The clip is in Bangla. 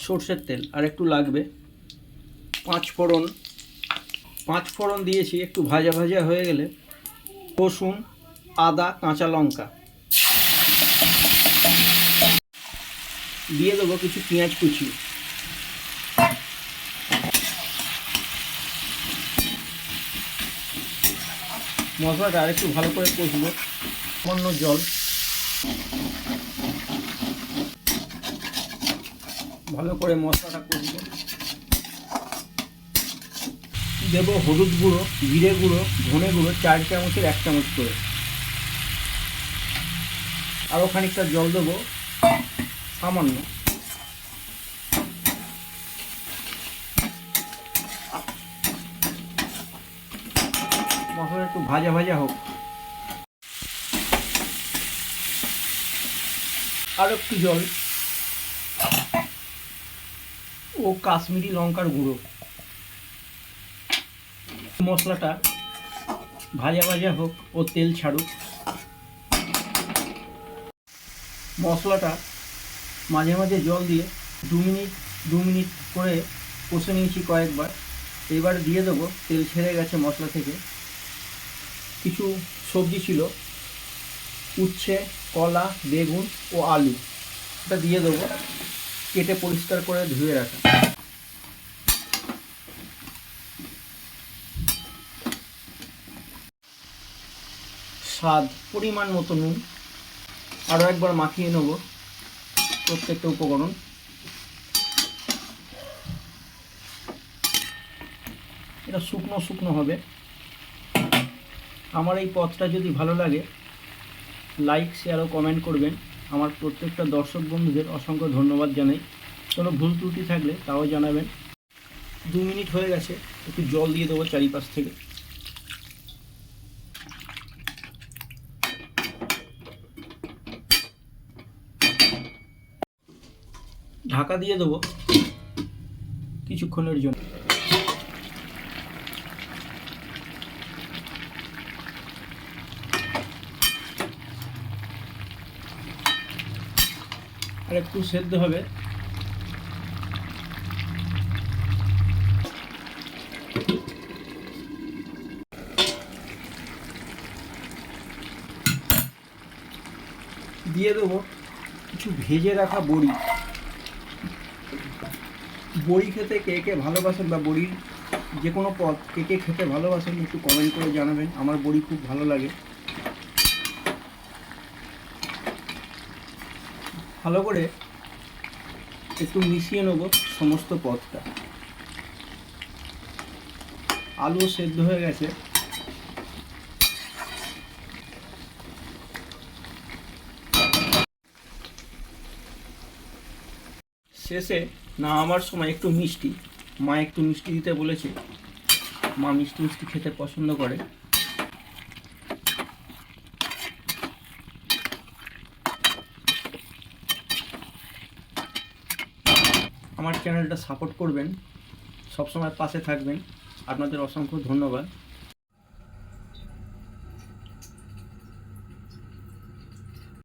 সরষের তেল আর একটু লাগবে। পাঁচ ফোড়ন দিয়েছি, একটু ভাজা ভাজা হয়ে গেলে রসুন, আদা, কাঁচা লঙ্কা দিয়ে দেবো, কিছু পেঁয়াজ কুচি। মশলাটা আর একটু ভালো করে কষবো। সামান্য জল, ভালো করে মশলাটা কষবো। দেবো হলুদ গুঁড়ো, জিরে গুঁড়ো, ধনে গুঁড়ো 4 চামচের 1 চামচ করে। আরও খানিকটা জল দেবো সামান্য। মশলা একটু ভাজা ভাজা হোক। আর একটু জল ও কাশ্মীরি লঙ্কার গুঁড়ো। মশলাটা ভাজা ভাজা হোক ও তেল ছাড়ুক। মশলাটা মাঝে মাঝে জল দিয়ে 2 মিনিট করে কষে নিয়েছি কয়েকবার। এবার দিয়ে দেবো, তেল ছেড়ে গেছে মশলা থেকে। কিছু সবজি ছিল, উচ্ছে, কলা, বেগুন ও আলু, এটা দিয়ে দেবো, কেটে পরিষ্কার করে ধুয়ে রাখা। স্বাদ পরিমাণ মতো নুন। আরও একবার মাখিয়ে নেব প্রত্যেকটা উপকরণ। এটা শুকনো শুকনো হবে। আমার এই পদটা যদি ভালো লাগে, লাইক, শেয়ার ও কমেন্ট করবেন। আমার প্রত্যেকটা দর্শক বন্ধুদের অসংখ্য ধন্যবাদ জানাই। কোনো ভুল ত্রুটি থাকলে তাও জানাবেন। 2 মিনিট হয়ে গেছে, একটু জল দিয়ে দেবো চারিপাশ থেকে। ঢাকা দিয়ে দেবো কিছুক্ষণের জন্য। আর একটু সেদ্ধ হবে। দিয়ে দেবো কিছু ভেজে রাখা বড়ি। বড়ি খেতে কে কে ভালোবাসেন, বা বড়ির যে কোনো পদ কে কে খেতে ভালোবাসেন, একটু কমেন্ট করে জানাবেন। আমার বড়ি খুব ভালো লাগে। ভালো করে একটু মিশিয়ে নেব সমস্ত পদটা। আলু সেদ্ধ হয়ে গেছে। শেষে নামাবার সময় একটু মিষ্টি, মা একটু মিষ্টি দিতে বলেছে। মা মিষ্টি মিষ্টি খেতে পছন্দ করে। আমার চ্যানেলটা সাপোর্ট করবেন, সবসময় পাশে থাকবেন। আপনাদের অসংখ্য ধন্যবাদ।